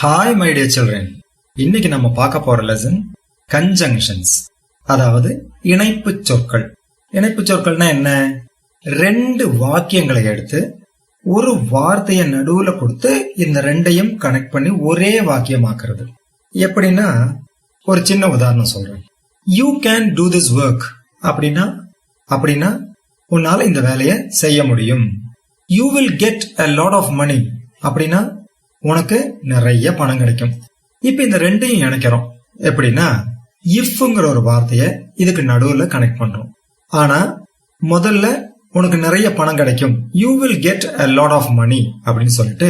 Hi my dear children, இன்னைக்கு நம்ம பார்க்க போற லெசன் கன்ஜங்ஷன்ஸ், அதாவது இணைப்பு சொற்கள். இணைப்பு சொற்கள்னா என்ன? ரெண்டு வாக்கியங்களை எடுத்து ஒரு வார்த்தையை நடுவுல கொடுத்து இந்த ரெண்டையும் கனெக்ட் பண்ணி ஒரே வாக்கியமாக்குறது. எப்படின்னா, ஒரு சின்ன உதாரணம் சொல்றேன். You can do this work அப்படின்னா உன்னால இந்த வேலையை செய்ய முடியும். You will get a lot of money அப்படின்னா உனக்கு நிறைய பணம் கிடைக்கும். இப்ப இந்த ரெண்டையும் இணைக்கிறோம். எப்படின்னா, இஃப்ங்கிற ஒரு வார்த்தைய இதுக்கு நடுவுல கனெக்ட் பண்றோம். ஆனா முதல்ல உனக்கு நிறைய பணம் கிடைக்கும், you will get a lot of money அப்படின்னு சொல்லிட்டு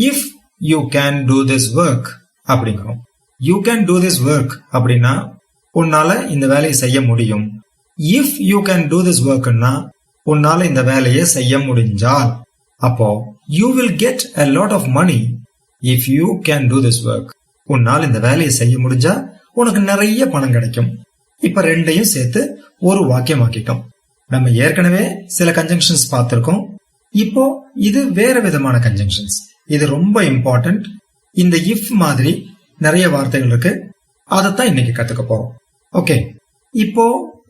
if you can do this work அப்படிங்கிறோம். You can do this work அப்படின்னா உன்னால இந்த வேலையை செய்ய முடியும். If you can do this ஒர்க்னா உன்னால இந்த வேலையை செய்ய முடிஞ்சால், அப்போ you will get a lot of money if you can do this work. உன்னால் இந்த வேலையை செய்ய முடிஞ்சா உனக்கு நிறைய பணம் கிடைக்கும். இப்ப ரெண்டையும் சேர்த்து ஒரு வாக்கியமாக்கிட்டோம். நம்ம ஏற்கனவே சில கன்ஜங்ஷன்ஸ் பார்த்திருக்கோம். இப்போ இது வேற விதமான கன்ஜங்ஷன்ஸ். இது ரொம்ப இம்பார்ட்டன்ட். இந்த இஃப் மாதிரி நிறைய வார்த்தைகள் இருக்கு, அதைத்தான் இன்னைக்கு கத்துக்க போறோம். ஓகே, இப்போ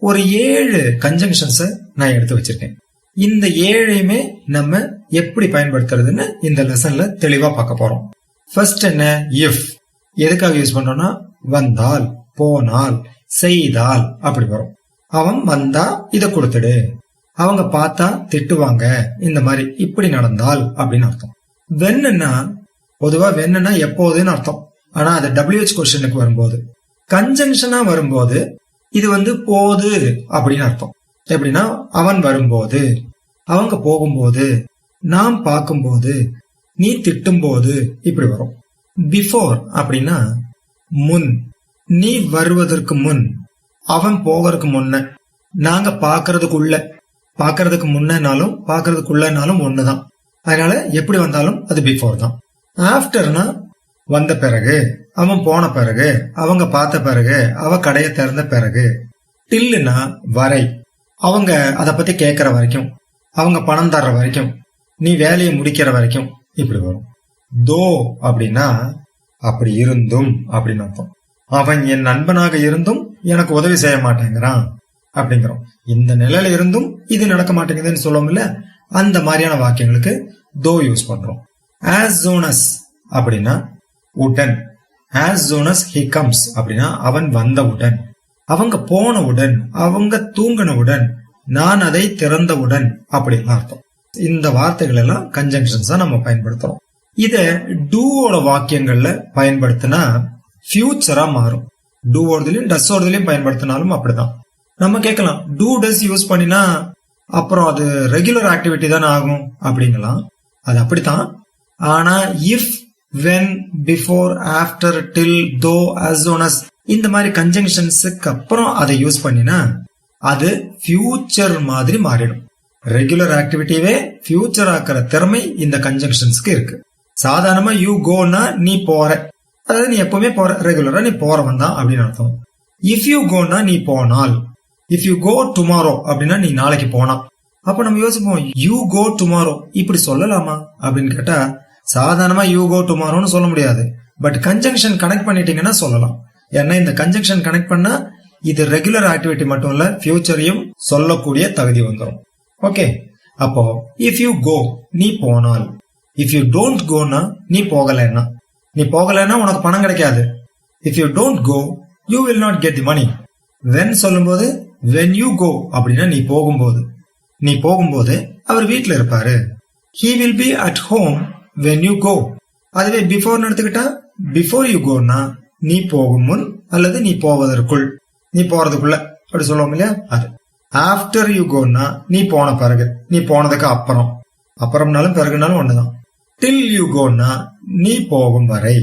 ஒரு 7 கன்ஜங்ஷன்ஸ் நான் எடுத்து வச்சிருக்கேன். இந்த 7ஐயுமே நம்ம எப்படி பயன்படுத்துறதுன்னு இந்த லெசன்ல தெளிவா பார்க்க போறோம். ஃபர்ஸ்ட் என்ன? இஃப். எதுக்காக யூஸ் பண்றோம்னா, வந்தால், போனால், செய்தால் அப்படி வரும். அவன் வந்தா இத கொடுத்துடு, அவங்க பார்த்தா திட்டுவாங்க, இந்த மாதிரி இப்படி நடந்தால் அப்படின்னு அர்த்தம். வென்னுன்னா, பொதுவா வென்னுன்னா எப்போதுன்னு அர்த்தம். ஆனா அது WH கொஸ்டினுக்கு வரும்போது, கன்ஜங்ஷனா வரும்போது இது போது அப்படின்னு அர்த்தம். எப்படின்னா, அவன் வரும்போது, அவங்க போகும்போது, நாம் பார்க்கும்போது, நீ திட்டும் போது இப்படி வரும். பிஃபோர் அப்படின்னா முன், நீ வருவதற்கு முன், அவன் போகிறதுக்கு முன்ன, நாங்க பாக்குறதுக்கு முன்னாலும் பாக்குறதுக்குள்ளனாலும் ஒண்ணுதான். அதனால எப்படி வந்தாலும் அது பிஃபோர் தான். ஆஃப்டர்னா வந்த பிறகு, அவன் போன பிறகு, அவங்க பார்த்த பிறகு, அவ கடையை திறந்த பிறகு. டில்லுனா வரை, அவங்க அத பத்தி கேட்கற வரைக்கும், அவங்க பணம் தர்ற வரைக்கும், நீ வேலையை முடிக்கிற வரைக்கும் இப்படி வரும். தோ அப்படின்னா அப்படி இருந்தும் அப்படின்னு அர்த்தம். அவன் என் நண்பனாக இருந்தும் எனக்கு உதவி செய்ய மாட்டேங்கிறான் அப்படிங்கிறோம். இந்த நிலையில இருந்தும் இது நடக்க மாட்டேங்குதுன்னு சொல்லுவோம்ல, அந்த மாதிரியான வாக்கியங்களுக்கு தோ யூஸ் பண்றோம். as soon as அப்படின்னா உடன், as soon as he comes அப்படின்னா அவன் வந்தவுடன், அவங்க போனவுடன், அவங்க தூங்கினவுடன், நான் அதை திறந்தவுடன் அப்படின்னு அர்த்தம். இந்த வார்த்தைகள் எல்லாம் கன்ஜங்ஷன்ஸா நம்ம பயன்படுத்துறோம். இத டூவோட வாக்கியங்கள்ல பயன்படுத்தினா ஃபியூச்சரா மாறும். டூவோடதுலயும் டஸ்ஸோடதுலயும் பயன்படுத்தினாலும் அப்படிதான். நம்ம கேட்கலாம், டூ டஸ் யூஸ் பண்ணினா அப்புறம் அது ரெகுலர் ஆக்டிவிட்டி தானே ஆகும் அப்படிங்கலாம். அது அப்படித்தான். ஆனா இஃப், வென், பிஃபோர், ஆஃப்டர், டில், தோ, as soon as இந்த மாதிரி கன்ஜங்ஷன்ஸுக்கு அப்புறம் அதை யூஸ் பண்ணினா அது ஃபியூச்சர் மாதிரி மாறிடும். ரெகுலர் ஆக்டிவிட்டியவே ஃபியூச்சர் ஆக்கிற திறமை இந்த கன்ஜங்ஷன்ஸ்க்கு இருக்கு. சாதாரணமா யூ கோனா நீ போற, அதாவது நீ எப்பவுமே போற, ரெகுலரா நீ போறவன் தான் அப்படின்னு அர்த்தம். இஃப் யூ கோனா நீ போனால், இஃப் யூ கோ டுமாரோ அப்படின்னா நீ நாளைக்கு போனா. அப்ப நம்ம யோசிப்போம், யூ கோ டுமாரோ இப்படி சொல்லலாமா அப்படின்னு கேட்டா, சாதாரணமா யூ கோ டுமாரோன்னு சொல்ல முடியாது. பட் கன்ஜங்ஷன் கனெக்ட் பண்ணிட்டீங்கன்னா சொல்லலாம். ஏன்னா இந்த கன்ஜங்ஷன் கனெக்ட் பண்ணா இது ரெகுலர் ஆக்டிவிட்டி மட்டும் இல்ல, ஃபியூச்சரையும் சொல்லக்கூடிய தகுதி வந்துடும். ஓகே, அப்போ இஃப் யூ கோ நீ போனால், இஃப் யூ டோன்ட் கோனா நீ போகலன்னா, நீ போகலன்னா உனக்கு பணம் கிடைக்காது. If you don't go you will not get the money. When சொல்லும்போது வென் யூ கோ அப்படின்னா நீ போகும்போது அவர் வீட்டுல இருப்பாரு. He will be at home when you go. அதுவே பிஃபோர் எடுத்துக்கிட்டா, பிஃபோர் யூ கோனா நீ போகும் முன் அல்லது நீ போவதற்குள், நீ போறதுக்குள்ள அப்படி சொல்லுவோம் இல்லையா, அது. ஆஃப்டர் யூ கோனா நீ போன பிறகு, நீ போனதுக்கு அப்புறம், அப்புறம்னாலும் பிறகுனாலும் ஒண்ணுதான். டில் யூ கோனா நீ போகும் வரை.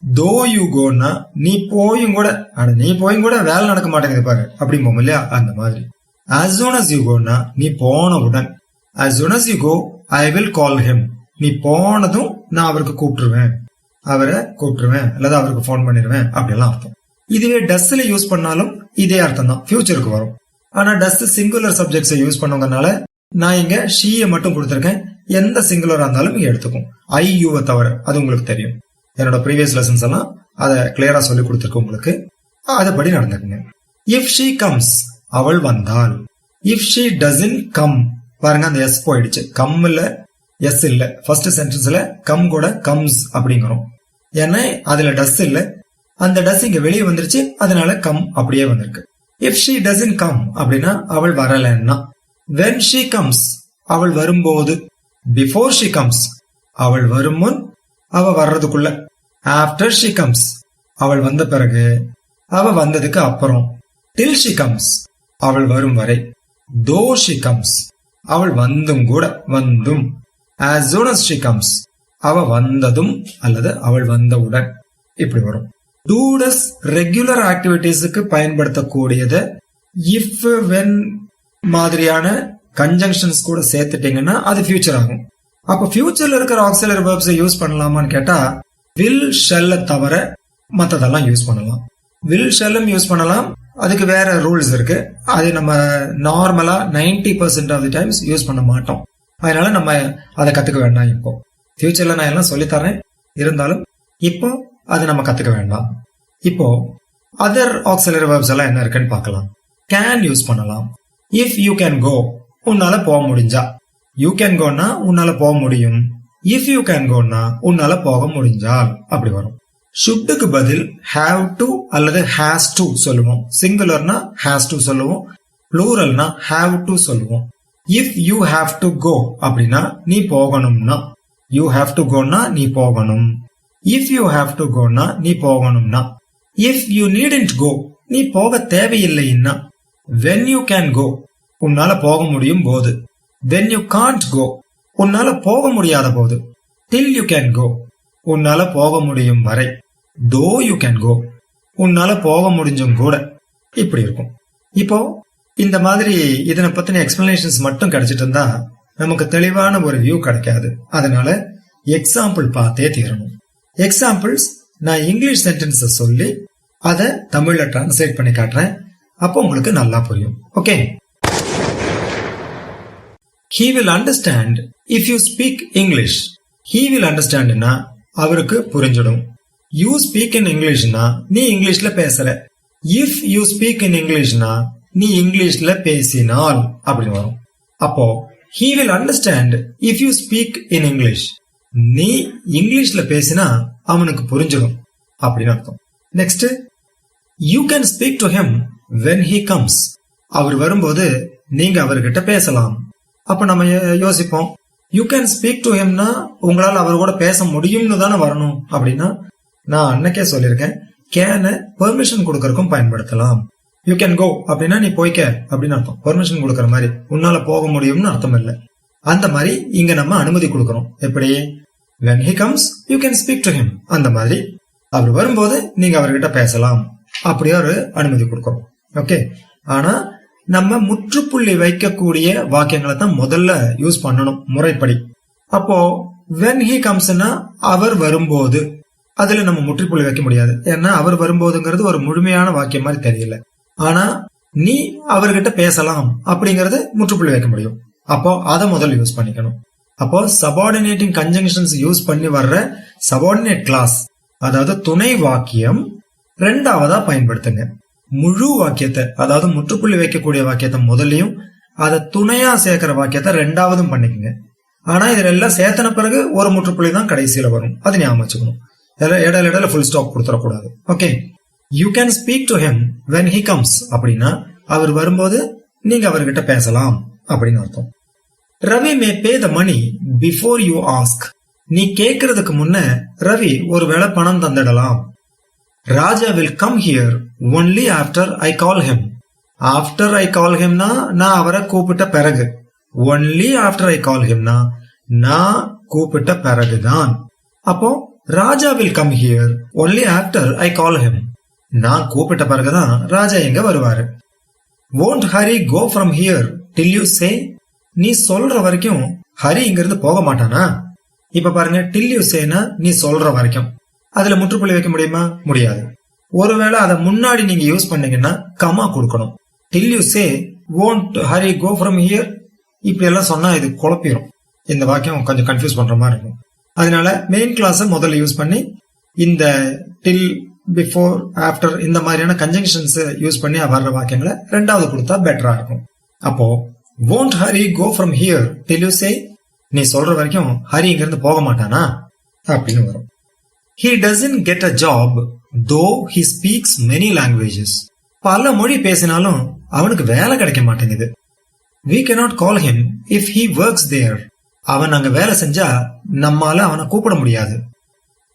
தோ யூ கோனா நீ போயும் கூட வேலை நடக்க மாட்டேங்குது பாரு அப்படிம்போம் இல்லையா, அந்த மாதிரி. as soon as you go னா நீ போனவுடன், as soon as you go I will call him. நீ போனதும் நான் அவருக்கு கூப்பிட்டுருவேன் அல்லது அவருக்கு போன் பண்ணிடுவேன் அப்படிலாம் அர்த்தம். இதுவே டஸ்ல யூஸ் பண்ணாலும் இதே அர்த்தம் தான், ஃபியூச்சருக்கு வரும். ஆனா டஸ் சிங்குலர் சப்ஜெக்ட்ஸ் யூஸ் பண்ணுவதனால நான் இங்க ஷீயை மட்டும் கொடுத்திருக்கேன். எந்த சிங்குலரா இருந்தாலும் இங்க எடுத்துக்கும், ஐ யூவை தவிர, அது உங்களுக்கு தெரியும். என்னோட ப்ரீவியஸ் லெசன்ஸ் எல்லாம் அதை கிளியரா சொல்லி கொடுத்துருக்கு உங்களுக்கு. அதுபடி நடந்துக்குங்க. இஃப் ஷீ கம்ஸ், அவள் வந்தால். இஃப் ஷீ டசன்ட் கம், பாருங்க அந்த எஸ் போயிடுச்சு, கம்ல எஸ் இல்ல. ஃபர்ஸ்ட் சென்டென்ஸ்ல கம் கூட கம்ஸ் அப்படிங்கிறோம். ஏன்னா அதுல டஸ் இல்ல, அந்த டஸ் இங்க வெளியே வந்துருச்சு, அதனால கம் அப்படியே வந்திருக்கு. இஃப் ஷீ டசன்ட் கம் அப்படின்னா அவள் வரலன்னா. when she comes, அவள் வரும்போது. before she comes, அவள் வரும் முன், அவ வர்றதுக்குள்ள. after she comes, அவள் வந்த பிறகு, அவ வந்ததுக்கு அப்புறம். till she comes, அவள் வரும் வரை. though she comes, அவள் வந்தும் கூட, வந்தும். as soon as she comes, அவ வந்ததும் அல்லது அவள் வந்தவுடன், இப்படி வரும். do does ரெகுலர் ஆக்டிவிட்டிஸுக்கு பயன்படுத்தக்கூடியது if when மாதிரியான கன்ஜங்ஷன்ஸ் கூட சேர்த்துட்டீங்கன்னா அது ஃபியூச்சர் ஆகும். அப்ப ஃபியூச்சர்ல இருக்கிற ஆக்சிலரி வெர்ப்ஸ் யூஸ் பண்ணலாமான்னு கேட்டா will shall தவிர மத்ததெல்லாம் யூஸ் பண்ணலாம். will shall யூஸ் பண்ணலாம், அதுக்கு வேற ரூல்ஸ் இருக்கு. அது நம்ம நார்மலா 90% ஆஃப் தி டைம்ஸ் யூஸ் பண்ண மாட்டோம். அதனால நம்ம அதை கத்துக்க வேண்டாம். இப்போ ஃபியூச்சர்ல நான் எல்லாம் சொல்லி தரேன், இருந்தாலும் இப்போ அது நம்ம கத்துக்க வேண்டாம். இப்போ அதர் ஆக்சிலரி வெர்ப்ஸ் எல்லாம் என்ன இருக்குன்னு பார்க்கலாம். கேன் யூஸ் பண்ணலாம். இஃப் யூ கேன் கோ, உன்னால போக முடிஞ்சா. யூ கேன் கோனா உன்னால போக முடியும். இஃப் யூ கேன் கோனா உன்னால போக முடிஞ்சால், அப்படி வரும். ஷுட்டுக்கு பதில் ஹேவ் டு அல்லது ஹேஸ் டு சொல்லுவோம். சிங்குலர்னா ஹேஸ் டு சொல்லுவோம், ப்ளூரல்னா ஹேவ் டு சொல்லுவோம். If you have to go அப்படின்னா நீ போகணும்னா. யூ ஹேவ் டு கோனா நீ போகணும். இஃப் யூ ஹேவ் டு கோனா நீ போகணும்னா. இஃப் யூ நீடன்ட் கோ, நீ போக தேவையில்லைன்னா. when you can go, உன்னால போக முடியும் போது. when you can't go, உன்னால போக முடியாத போது. till you can go, உன்னால போக முடியும் வரை. though you can go, உன்னால போக முடிஞ்சும் கூட, இப்படி இருக்கும். இப்போ இந்த மாதிரி இதனை பத்தின எக்ஸ்பிளனேஷன்ஸ் மட்டும் கிடைச்சிட்டு இருந்தா நமக்கு தெளிவான ஒரு வியூ கிடைக்காது. அதனால எக்ஸாம்பிள் பார்த்தே தீரணும். எக்ஸாம்பிள்ஸ் நான் இங்கிலீஷ் சென்டென்ஸ் சொல்லி அதை தமிழ்ல டிரான்ஸ்லேட் பண்ணி காட்டுறேன். அப்போ உங்களுக்கு நல்லா புரியும். Okay. he will understand if you speak English. he will understandனா அவருக்கு புரிஞ்சிடும். you speak in Englishனா நீ இங்கிலீஷ்ல பேசுற. if you speak in Englishனா நீ இங்கிலீஷ்ல பேசினால், அப்படி வரும். அப்போ he will understand if you speak in English. நீ இங்கிலீஷ்ல பேசினா அவனுக்கு புரிஞ்சிடும் அப்படின்னு அர்த்தம். Next, you can speak to him when he comes. அவர் வரும்போது நீங்க அவர்கிட்ட பேசலாம். அப்ப நம்ம யோசிப்போம், you can speak to himனா உங்களால அவர் கூட பேச முடியும்னு தானே வரணும். அப்படின்னா நான் அன்னைக்கே சொல்லியிருக்கேன், கேன பெர்மிஷன் கொடுக்கறதுக்கும் பயன்படுத்தலாம். you can go அப்படின்னா நீ போய்க்க அப்படின்னு அர்த்தம். பெர்மிஷன் கொடுக்கற மாதிரி, உன்னால போக முடியும்னு அர்த்தம் இல்லை. அந்த மாதிரி இங்க நம்ம அனுமதி கொடுக்கறோம். எப்படி? when he comes you can speak to him. அந்த மாதிரி அவர் வரும்போது நீங்க அவர்கிட்ட பேசலாம், அப்படியே ஒரு அனுமதி கொடுக்கறோம். ஓகே. ஆனா நம்ம முற்றுப்புள்ளி வைக்கக்கூடிய வாக்கியங்களை தான் முதல்ல யூஸ் பண்ணணும் முறைப்படி. அப்போ when he comesனா அவர் வரும்போது, அதுல நம்ம முற்றுப்புள்ளி வைக்க முடியாது. ஏன்னா அவர் வரும்போதுங்கிறது ஒரு முழுமையான வாக்கியம் மாதிரி தெரியல. ஆனா நீ அவர்கிட்ட பேசலாம் அப்படிங்கறது முற்றுப்புள்ளி வைக்க முடியும். அப்போ அதை முதல்ல யூஸ் பண்ணிக்கணும். அப்போ சபார்டினேட்டிங் கன்ஜங்ஷன்ஸ் யூஸ் பண்ணி வர்ற சபார்டினேட் கிளாஸ், அதாவது துணை வாக்கியம் ரெண்டாவதா பயன்படுத்துங்க. முழு வாக்கியத்தை, அதாவது முற்றுப்புள்ளி வைக்கக்கூடிய வாக்கியத்தை முதலையும் அதை துணையா சேர்க்கிற வாக்கியத்தை ரெண்டாவதும் பண்ணிக்கங்க. ஆனா இதுல எல்லாம் சேர்த்தன பிறகு ஒரு முற்றுப்புள்ளி தான் கடைசியில வரும். அது ஞாபகம் வச்சுக்கணும். இடையில ஃபுல் ஸ்டாப் கொடுத்துடக்கூடாது. Okay. You can speak to him when he comes அப்படின்னா அவர் வரும்போது நீங்க அவர்கிட்ட பேசலாம் அப்படின்னு அர்த்தம். Ravi may pay the money before you ask. நீ கேட்கறதுக்கு முன்ன ரவி ஒருவேளை பணம் தந்துடலாம். Raja will come here only after I call him. After I call ஹிம்னா நான் அவரை கூப்பிட்ட பிறகு. ஒன்லி ஆஃப்டர் ஐ கால் ஹிம்னா நான் கூப்பிட்ட பிறகுதான். அப்போ Raja will come here only after I call him. நான் கூப்பிட்ட பிறகுதான் ராஜா எங்க வருவாரு. won't Hari go from here till you say. நீ சொல்ற வரைக்கும் ஹரி இங்கிருந்து போக மாட்டானா? இப்ப பாருங்க, till you sayனா நீ சொல்ற வரைக்கும், அதுல முற்றுப்புள்ளி வைக்க முடியுமா? முடியாது. ஒருவேளை அதை முன்னாடி நீங்க யூஸ் பண்ணீங்கன்னா கமா கொடுக்கணும். till you say won't Hari go from here, இப்படி எல்லாம் சொன்னா இது குழப்பிடும். இந்த வாக்கியம் கொஞ்சம் கன்ஃபியூஸ் பண்ற மாதிரி இருக்கும். அதனால மெயின் கிளாஸ முதல்ல யூஸ் பண்ணி இந்த டில், பிஃபோர், ஆஃப்டர் இந்த மாதிரியான கன்ஜங்ஷன்ஸ் யூஸ் பண்ணி வர்ற வாக்கியங்களை ரெண்டாவது கொடுத்தா பெட்டரா இருக்கும். அப்போ won't Hari go from here till you say, நீ சொல்ற வரைக்கும் ஹரி இங்க இருந்து போக மாட்டானா அப்படின்னு வரும். He doesn't get a job though he speaks many languages. பல மொழி பேசினாலும் அவனுக்கு வேலை கிடைக்க மாட்டேங்குது. We cannot call him if he works there. அவன் அங்க வேலை செஞ்சா நம்மால அவனை கூப்பிட முடியாது.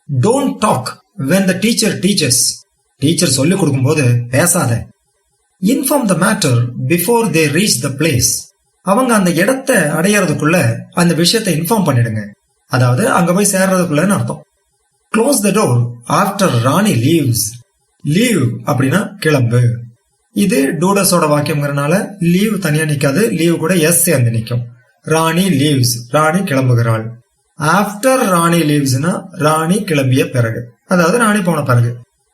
Don't talk when the teacher teaches. Teacher சொல்லி கொடுக்கும் போது பேசாத. Inform the matter before they reach the place. அவங்க அந்த இடத்தை அடையறதுக்குள்ள அந்த விஷயத்தை இன்ஃபார்ம் பண்ணிடுங்க. அதாவது அங்க போய் சேர்றதுக்குள்ளன்னு அர்த்தம். Close the door after Rani leaves. Leave அப்படின்னா கிளம்பு. இது டூடஸோட வாக்கியம்ங்கறனால லீவ் தனியா நிக்காது, லீவ் கூட எஸ் சேர்ந்து நிக்கும். ராணி லீவ்ஸ், ராணி கிளம்புகிறாள். ஆஃப்டர் ராணி லீவ்ஸ்னா ராணி கிளம்பிய பிறகு, அதாவது ராணி போன பிறகு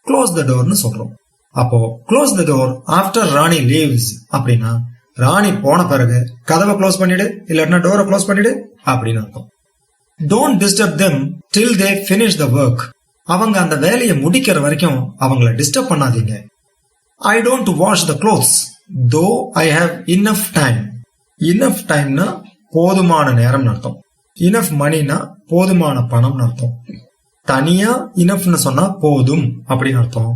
க்ளோஸ் த டோர்னு சொல்றோம். அப்போ close the door after Rani leaves அப்படின்னா ராணி போன பிறகு கதவை க்ளோஸ் பண்ணிடு, இல்லாட்டினா டோரை க்ளோஸ் பண்ணிடு அப்படின்னு அர்த்தம். Don't disturb them till they finish the work. அவங்க அந்த வேலையை முடிக்கிற வரைக்கும் அவங்கள டிஸ்டர்ப் பண்ணாதீங்க. I don't wash the clothes though I have enough time. Enough timeனா போதுமான நேரம் அர்த்தம். Enough moneyனா போதுமான பணம் அர்த்தம். தனியா enoughனு சொன்னா போதும் அப்படின்னு அர்த்தம்.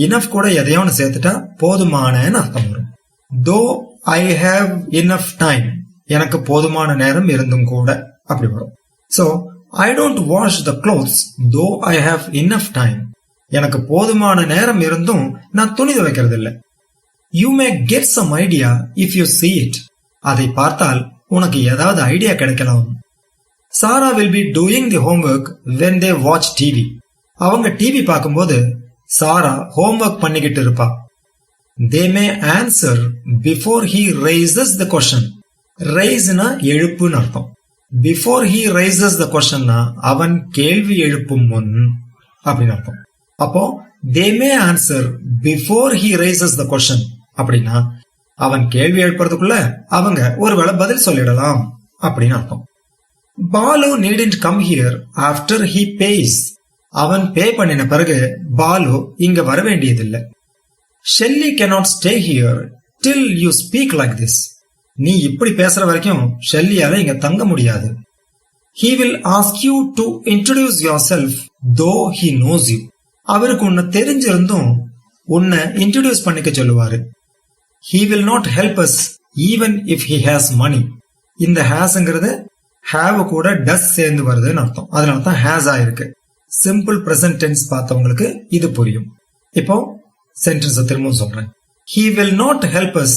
Enough கூட எதையோன்னு சேர்த்துட்டா போதுமானன்னு அர்த்தம் வரும். Though I have enough time, எனக்கு போதுமான நேரம் இருந்தும் கூட அப்படி வரும். So I don't wash the clothes though I have enough time. எனக்கு போதுமான நேரம் இருந்தும் நான் துணி துவைக்கிறது இல்லை. You may get some idea if you see it. அதை பார்த்தால் உனக்கு ஏதாவது ஐடியா கிடைக்கலாம். Sara will be doing the homework when they watch TV. அவங்க டிவி பார்க்கும்போது சாரா ஹோம்வொர்க் பண்ணிக்கிட்டு இருப்பா. They may answer before he raises the question. Raiseனா எழுப்புன்னு அர்த்தம். Before he raises the questionனா அவன் கேள்வி எழுப்பும் முன் அப்படின்னு அர்த்தம். அப்போ they may answer before he raises the question அப்படின்னா அவன் கேள்வி எழுப்புறதுக்குள்ள அவங்க ஒருவேளை பதில் சொல்லிடலாம் அப்படின்னு அர்த்தம். Balu needn't come here after he pays. அவன் பே பண்ணின பிறகு பாலு இங்க வர வேண்டியதில்லை. Shelly cannot stay here till you speak like this. நீ இப்படி பேசுற வரைக்கும் ஷெல்லியால இங்க தங்க முடியாது. He will ask you to introduce yourself though he knows you. அவருக்கு உன்னை தெரிஞ்சிருந்தும் உன்னை இன்ட்ரோடியூஸ் பண்ணிக்க சொல்லுவாரு. He will not help us even if he has money. இந்த ஹேஸ்ங்கிறது have கூட does சேர்ந்து வருதுன்னு அர்த்தம். அதனால தான் has ஆயிருக்கு. சிம்பிள் பிரசன்ட் டென்ஸ் பார்த்தவங்களுக்கு இது புரியும். இப்போ சென்டென்ஸ் திரும்பவும் சொல்றேன். He will not help us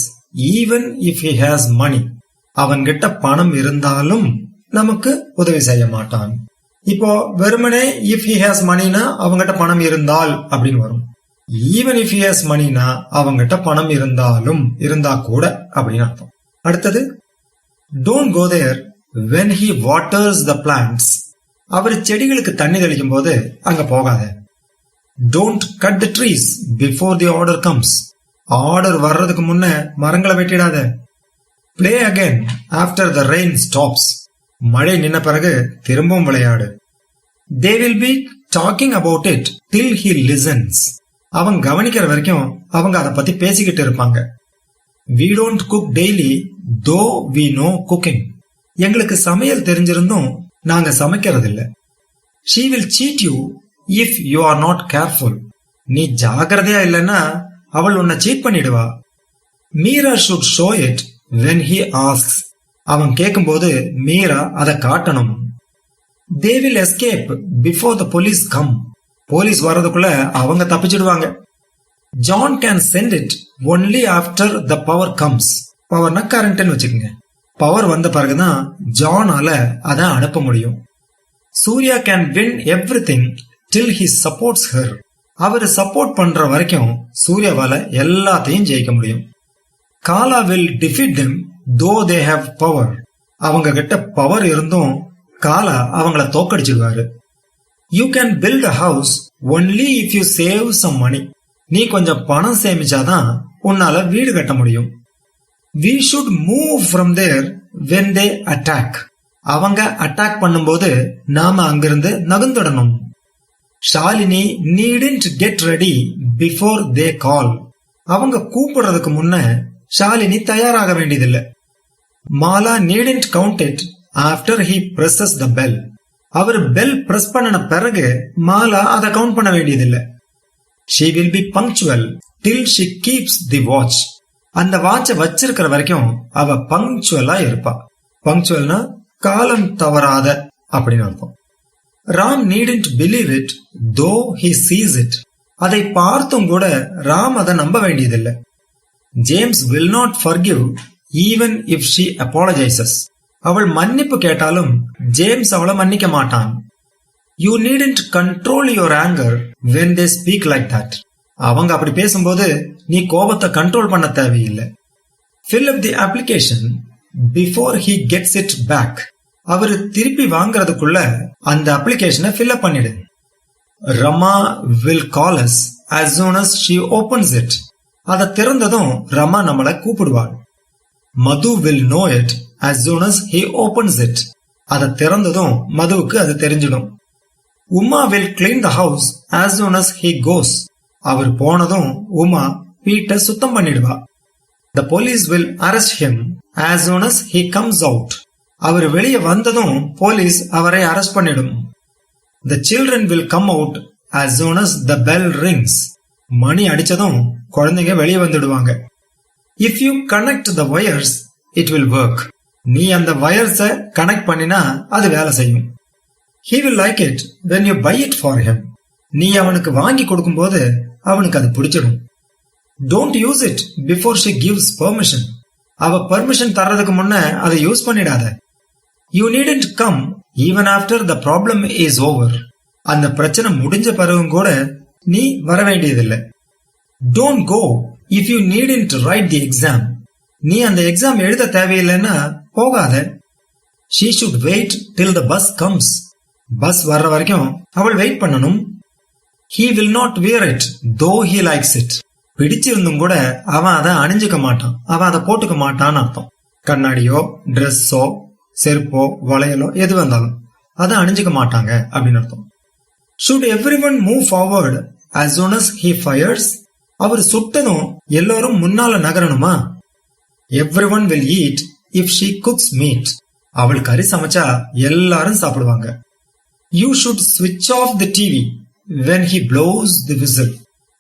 even if he has money. அவன்கிட்ட பணம் இருந்தாலும் நமக்கு உதவி செய்ய மாட்டான். இப்போ வெறுமனே if he has moneyனா அவங்கிட்ட பணம் இருந்தால் அப்படின்னு வரும். even if he has moneyனா அவங்கிட்ட பணம் இருந்தாலும் இருந்தா கூட அப்படின்னு அர்த்தம். அடுத்தது don't go there when he waters the plants. அவர் செடிகளுக்கு தண்ணி தெளிக்கும் போது அங்க போகாத. don't cut the trees before the order comes. Order வர்றதுக்கு முன்ன மரங்களை வெட்டிடாத. play again after the rain stops. மழை நின்ன பிறகு திரும்பவும் விளையாடு. They will be talking about it till he listens. அவன் கவனிக்கிற வரைக்கும் அவங்க அதை பத்தி பேசிக்கிட்டு இருப்பாங்க. We don't cook daily though we know cooking. எங்களுக்கு சமையல் தெரிஞ்சிருந்தும் நாங்க சமைக்கிறது இல்ல. She will cheat you if you are not careful. நீ ஜாகிரதையா இல்லைன்னா அவள் உன்னை seat பண்ணிடுவா. Meera should show it when he asks. அவன் கேட்கும்போது மீரா அதை காட்டணும். They will escape before the police come. Police வர்றதுக்குள்ள அவங்க தப்பிச்சிடுவாங்க. John can send it only after the power comes. பவர்னா கரண்ட்னு வச்சுக்கோங்க. பவர் வந்த பிறகுதான் ஜானால அதை அனுப்ப முடியும். Surya can win everything till he supports her. அவர் சப்போர்ட் பண்ற வரைக்கும் சூர்யாவால எல்லாத்தையும் ஜெயிக்க முடியும். காலா will defeat them though they have power. அவங்க கிட்ட பவர் இருந்தும் காலா அவங்கள தோக்கடிச்சிடுவாரு. You can build a house only if you save some money. நீ கொஞ்சம் பணம் சேமிச்சாதான் உன்னால வீடு கட்ட முடியும். We should move from there when they attack. அவங்க அட்டாக் பண்ணும்போது நாம அங்கிருந்து நகர்ந்துடணும். Shalini needn't get ready before they call. அவங்க கூப்பிடுறதுக்கு முன்ன ஷாலினி தயாராக வேண்டியதில்லை. Mala needn't count it after he presses the bell. அவர் பெல் பிரஸ் பண்ணன பிறகு மாலா அதை கவுண்ட் பண்ண வேண்டியதில்லை. She will be punctual till she keeps the watch. அந்த வாட்சை வச்சிருக்கிற வரைக்கும் அவ பங்க்சுவலா இருப்பா. பங்க்சுவல்னா காலம் தவறாத அப்படின்னு அர்த்தம். Ram needn't believe it though he sees it. அதை பார்த்தும் கூட ராம் அதை நம்ப வேண்டியதில்லை. James will not forgive even if she apologizes. அவள் மன்னிப்பு கேட்டாலும் ஜேம்ஸ் அவளை மன்னிக்க மாட்டான். You needn't control your anger when they speak like that. அவங்க அப்படி பேசும்போது நீ கோபத்தை கண்ட்ரோல் பண்ண தேவையில்லை. Fill up the application before he gets it back. அவரு திருப்பி வாங்கறதுக்குள்ள அந்த அப்ளிகேஷனை fill up பண்ணிடு. Rama will call us as soon as she opens it. அதை திறந்ததும் ரமா நம்மளை கூப்பிடுவாள். மது will know it as soon as he opens it. அதை திறந்ததும் மதுவுக்கு அது தெரிஞ்சிடும். Uma will clean the house as soon as he goes. அவர் போனதும் உமா வீட்டை சுத்தம் பண்ணிடுவா. The police will arrest him as soon as he comes out. அவர் வெளியே வந்ததும் போலீஸ் அவரை அரெஸ்ட் பண்ணிடும். The children will come out as soon as the bell rings. மணி அடிச்சதும் குழந்தைங்க வெளியே வந்துடுவாங்க. If you connect the wires, it will work. நீ அந்த வயர்ஸை connect பண்ணினா அது வேலை செய்யும். He will like it when you buy it for him. நீ அவனுக்கு வாங்கி கொடுக்கும்போது அவனுக்கு அது பிடிச்சிடும். Don't use it before she gives permission. அவ பர்மிஷன் தர்றதுக்கு முன்ன அதை யூஸ் பண்ணிடாத. You needn't come even after the problem is over. அந்த பிரச்சனை முடிஞ்ச பிறகும் கூட நீ வர வேண்டியதில்லை. Don't go if you needn't write the exam. நீ அந்த எக்ஸாம் எழுத தேவையில்லைன்னா போகாத. She should wait till the bus comes. Bus வர்ற வரைக்கும் அவள் வெயிட் பண்ணணும். He will not wear it though he likes it. பிடிச்சிருந்தும் கூட அவன் அதை அணிஞ்சுக்க மாட்டான், அவன் அதை போட்டுக்க மாட்டான்னு அர்த்தம். கண்ணாடியோ டிரெஸ்ஸோ செருப்போ வளையலோ எது வந்தாலும் அதை அணிஞ்சுக்க மாட்டாங்க அப்படின்னு அர்த்தம். Should everyone move forward as soon as he fires? அவர் சுட்டதும் எல்லாரும் முன்னால நகரணுமா? Everyone will eat if she cooks meat. அவள் கறி சமைச்சா எல்லாரும் சாப்பிடுவாங்க. You should switch off the TV when he blows the whistle.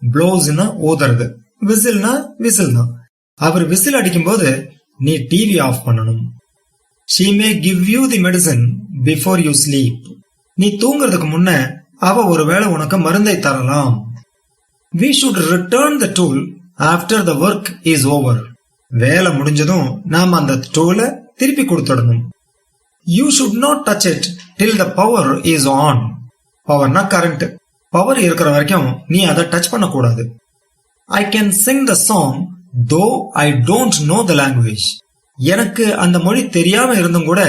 Blowsனா ஊதுறது, விசில்னா விசில் தான். அவர் விசில் அடிக்கும் போது நீ டிவி ஆஃப் பண்ணணும். She may give you the medicine before you sleep. நீ தூங்குறதுக்கு முன்ன அவ ஒருவேளை உனக்கு மருந்தை தரலாம். We should return the tool after the work is over. வேலை முடிஞ்சதும் நாம் அந்த டூலை திருப்பி கொடுத்துடணும். You should not touch it till the power is on. பவர்னா கரண்ட். பவர் இருக்கிற வரைக்கும் நீ அதை டச் பண்ண கூடாது. I can sing the song though I don't know the language. எனக்கு அந்த மொழி தெரியாம இருந்தும் கூட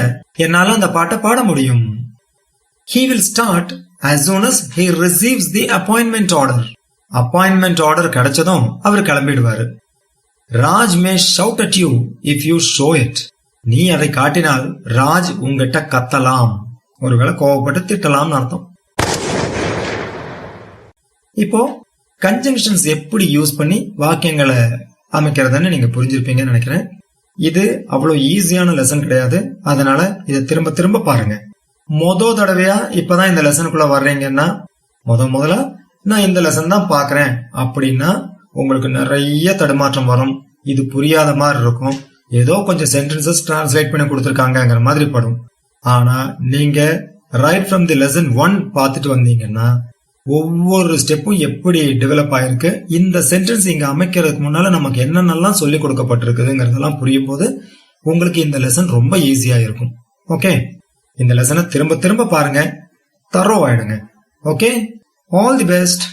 என்னால அந்த பாட்டை பாட முடியும். He will start as soon as he receives the appointment order. Appointment order கிடைச்சதும் அவர் கிளம்பிடுவாரு. Raj may shout at you if you show it. நீ அதை காட்டினால் ராஜ் உங்ககிட்ட கத்தலாம், ஒருவேளை கோவப்பட்டு திட்டலாம்னு அர்த்தம். இப்போ கன்ஜங்ஷன்ஸ் எப்படி யூஸ் பண்ணி வாக்கியங்களை அமைக்கிறதுன்னு நீங்க புரிஞ்சிருப்பீங்கன்னு நினைக்கிறேன். இது அவ்வளவு ஈஸியான லெசன் கிடையாது, அதனால இதை திரும்ப திரும்ப பாருங்க. தடவையா இப்பதான் இந்த லெசனுக்குள்ள வர்றீங்கன்னா முதல்ல நான் இந்த லெசன் தான் பாக்குறேன் அப்படின்னா உங்களுக்கு நிறைய தடுமாற்றம் வரும். இது புரியாத மாதிரி இருக்கும், ஏதோ கொஞ்சம் சென்டென்சஸ் டிரான்ஸ்லேட் பண்ணி கொடுத்துருக்காங்கிற மாதிரி படும். ஆனா நீங்க ரைட் ஃப்ரம் தி லெசன் 1 பார்த்துட்டு வந்தீங்கன்னா ஒவ்வொரு ஸ்டெப்பும் எப்படி டெவலப் ஆயிருக்கு, இந்த சென்டென்ஸ் இங்க அமைக்கிறதுக்கு முன்னால நமக்கு என்னென்னலாம் சொல்லி கொடுக்கப்பட்டிருக்குதுங்கிறதெல்லாம் புரியும் போது உங்களுக்கு இந்த லெசன் ரொம்ப ஈஸியா இருக்கும். ஓகே, இந்த லெசனை திரும்ப திரும்ப பாருங்க, தரோ ஆயிடுங்க. Okay, all the best.